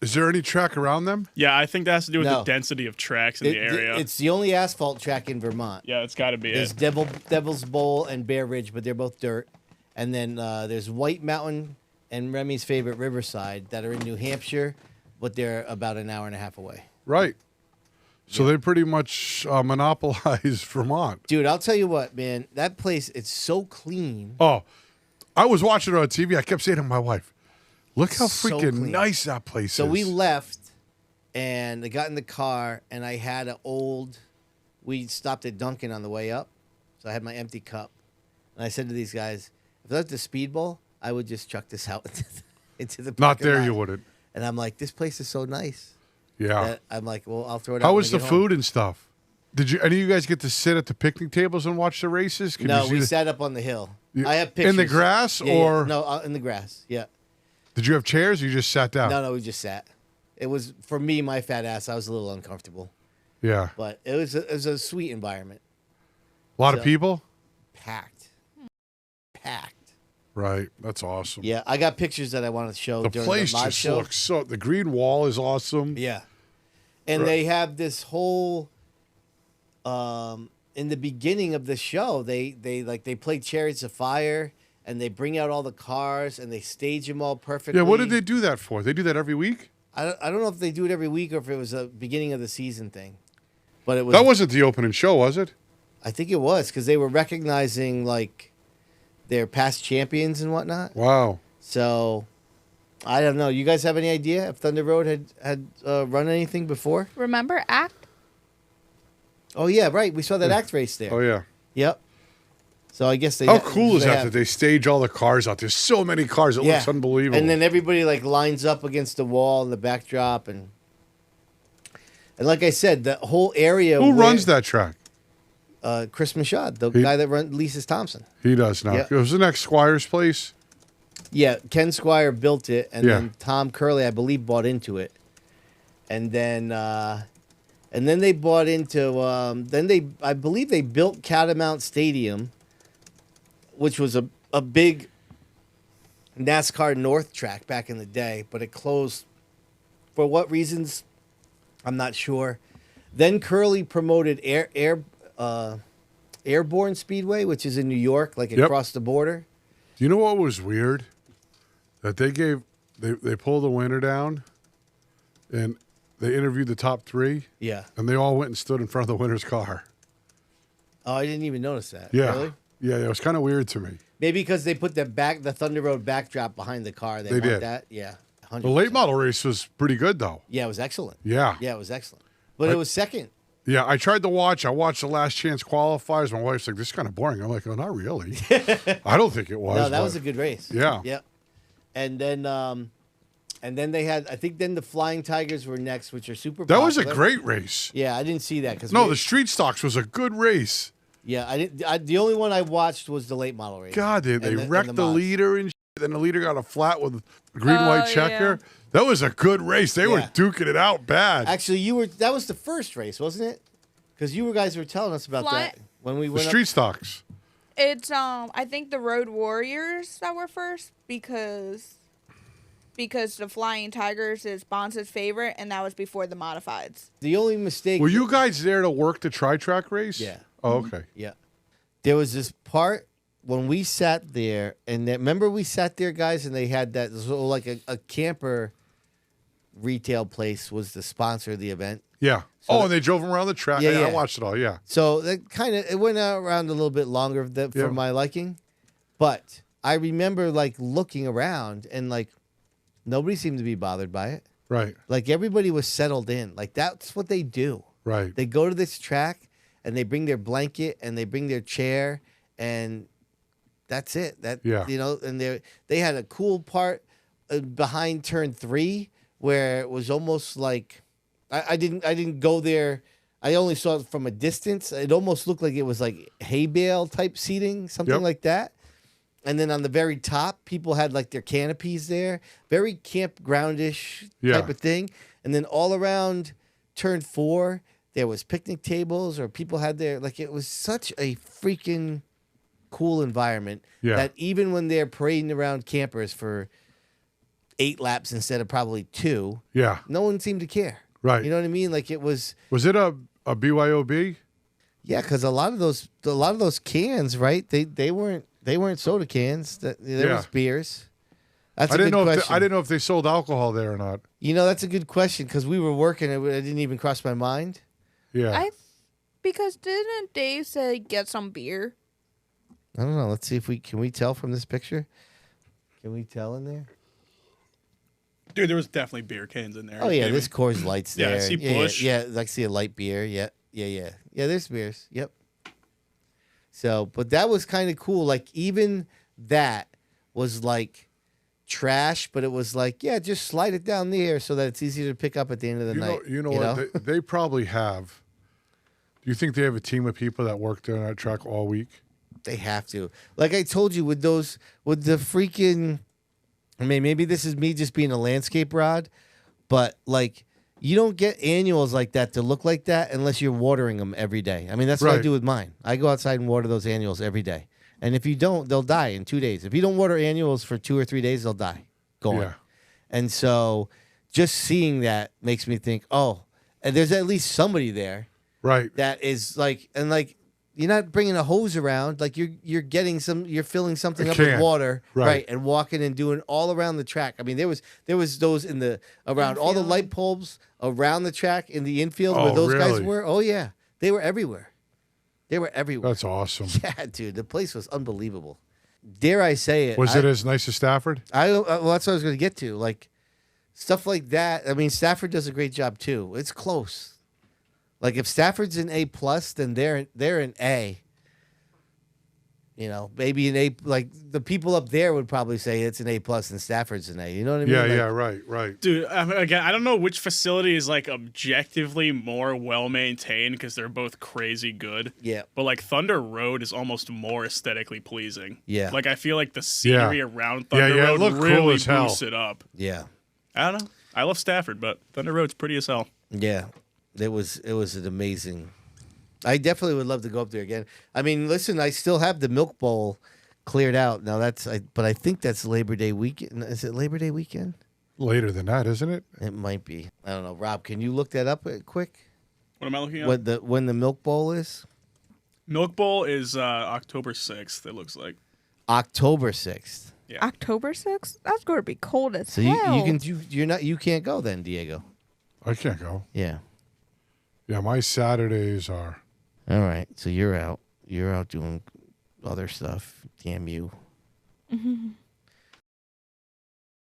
Is there any track around them? Yeah, I think that has to do with No. the density of tracks in the area. It's the only asphalt track in Vermont. Yeah, it's got to be There's it. Devil's Bowl and Bear Ridge, but they're both dirt. And then there's White Mountain and Remy's favorite Riverside that are in New Hampshire, but they're about an hour and a half away. Right. So they pretty much monopolize Vermont. Dude, I'll tell you what, man. That place, it's so clean. Oh, I was watching it on TV. I kept saying to my wife, look how So freaking clean. nice that place So is. we left, and I got in the car, and I had we stopped at Dunkin' on the way up, so I had my empty cup. And I said to these guys, if I was at the Speedbowl, I would just chuck this out into the Not parking there, lot. you wouldn't. And I'm like, this place is so nice. Yeah. That I'm like, well, I'll throw it out. How when was I the get home. food and stuff? Did you any of you guys get to sit at the picnic tables and watch the races? Could No, you see we the- sat up on the hill. You- I have pictures. in the grass Yeah, or no, in the grass. Yeah. did you have chairs or you just sat down? No, we just sat. It was for me, my fat ass. I was a little uncomfortable, Yeah. but it was a sweet environment. A lot of So- people? Packed. Right. That's awesome. Yeah, I got pictures that I want to show The during place the live just show. looks so the green wall is awesome. Yeah, and Right. they have this whole. In the beginning of the show, they play Chariots of Fire, and they bring out all the cars and they stage them all perfectly. Yeah, what did they do that for? They do that every week? I don't know if they do it every week or if it was a beginning of the season thing, but it was. That wasn't the opening show, was it? I think it was because they were recognizing like their past champions and whatnot. Wow. So I don't know. You guys have any idea if Thunder Road had run anything before? Remember ACT? Oh yeah, right. We saw that act race there. Oh yeah. Yep. So I guess they. How cool is they that have- that they stage all the cars out? There's so many cars. It looks unbelievable. And then everybody like lines up against the wall in the backdrop and like I said, the whole area. Who runs that track? Chris Machad, the guy that leases Thompson. He does now. Yeah. It was the next Squire's place. Yeah, Ken Squire built it, and Yeah. then Tom Curley, I believe, bought into it, and then they bought into. I believe they built Catamount Stadium, which was a big NASCAR North track back in the day, but it closed. For what reasons? I'm not sure. Then Curley promoted Airborne Speedway, which is in New York, like Yep. across the border. Do you know what was weird? That they pulled the winner down, and they interviewed the top three, Yeah. and they all went and stood in front of the winner's car. Oh, I didn't even notice that. Yeah. Really? Yeah, it was kind of weird to me. Maybe because they put the Thunder Road backdrop behind the car. They want did. that. Yeah. 100%. The late model race was pretty good, though. Yeah, it was excellent. Yeah. Yeah, it was excellent. But it was second. Yeah, I tried to watch. I watched the last chance qualifiers. My wife's like, this is kind of boring. I'm like, oh, not really. I don't think it was. No, that but- was a good race. Yeah. Yep. And then they had. I think then the Flying Tigers were next, which are super. That was a popular. great race. Yeah, I didn't see that because No, the street stocks was a good race. Yeah, I didn't. The only one I watched was the late model race. God, they and wrecked the mods. leader and shit. Then the leader got a flat with green white Oh, checker. That was a good race. They were Yeah. duking it out bad. Actually, that was the first race, wasn't it? Because you guys were telling us about Fly- that when we the went street stocks. It's I think the Road Warriors that were first because the Flying Tigers is Bonds' favorite, and that was before the Modifieds. The only mistake. Were you guys there to work the tri-track race? Yeah. Oh, okay. Yeah. There was this part when we sat there, and remember we sat there, guys, and they had that so like a camper retail place was the sponsor of the event. Yeah. So and they drove them around the track. Yeah, I yeah. watched it all. Yeah. So that it went around a little bit longer for Yeah. my liking, but I remember like looking around and like nobody seemed to be bothered by it. Right. Like everybody was settled in. Like that's what they do. Right. They go to this track and they bring their blanket and they bring their chair and that's it. Yeah. And they had a cool part behind turn 3 where it was almost like I didn't go there. I only saw it from a distance. It almost looked like it was like hay bale type seating, something Yep. like that. And then on the very top, people had like their canopies there, very campgroundish Yeah. type of thing. And then all around turn 4, there was picnic tables or people had their like it was such a freaking cool environment Yeah. that even when they're parading around campers for 8 laps instead of probably 2. Yeah. No one seemed to care. Right. You know what I mean? Like it was. Was it a BYOB? Yeah, because a lot of those cans, right? They weren't soda cans. There was beers. That's I a didn't good know. question. I didn't know if they sold alcohol there or not. You know, that's a good question because we were working. It didn't even cross my mind. Yeah. Because didn't Dave say get some beer? I don't know. Let's see if can we tell from this picture. Can we tell in there? Dude, there was definitely beer cans in there. Oh yeah, this Coors Light's Yeah, I there. see Busch. Yeah, I see a light beer. Yeah. There's beers. Yep. So, but that was kind of cool. Like even that was like trash, but it was like, yeah, just slide it down there so that it's easier to pick up at the end of the night. You know what? They probably have. Do you think they have a team of people that work there on that track all week? They have to. Like I told you, with the freaking. I mean, maybe this is me just being a landscape rod, but like you don't get annuals like that to look like that unless you're watering them every day. I mean, that's what I Right. do with mine. I go outside and water those annuals every day. And if you don't, they'll die in 2 days. If you don't water annuals for 2 or 3 days, they'll die. Gone. Yeah. And so just seeing that makes me think, oh, and there's at least somebody there Right. that is like, and like, you're not bringing a hose around, like you're filling something A up with can. water, Right. and walking and doing all around the track. I mean, there was those around all the light bulbs around the track in the infield where Oh, those guys really? were. Oh yeah, they were everywhere. They were everywhere. That's awesome. Yeah, dude, the place was unbelievable. Dare I say it? Was it as nice as Stafford? Well, that's what I was going to get to. Like stuff like that. I mean, Stafford does a great job too. It's close. Like if Stafford's an A+, then they're an A. You know, maybe an A. Like the people up there would probably say it's an A+ and Stafford's an A. You know what I mean? Yeah. Like, Yeah. Right. Dude, again, I don't know which facility is like objectively more well maintained because they're both crazy good. Yeah. But like Thunder Road is almost more aesthetically pleasing. Yeah. Like I feel like the scenery around Thunder Yeah, it Road looked cool really as hell. boosts it up. Yeah. I don't know. I love Stafford, but Thunder Road's pretty as hell. Yeah. It was an amazing. I definitely would love to go up there again. I mean, listen, I still have the Milk Bowl cleared out. Now but I think that's Labor Day weekend. Is it Labor Day weekend? Later than that, isn't it? It might be. I don't know. Rob, can you look that up quick? What am I looking at? When the Milk Bowl is? Milk Bowl is October 6th, it looks like. October 6th. Yeah. October 6th? That's going to be cold as So hell. you can't go then, Diego. I can't go. Yeah. Yeah, my Saturdays are. All right. So you're out. You're out doing other stuff. Damn you.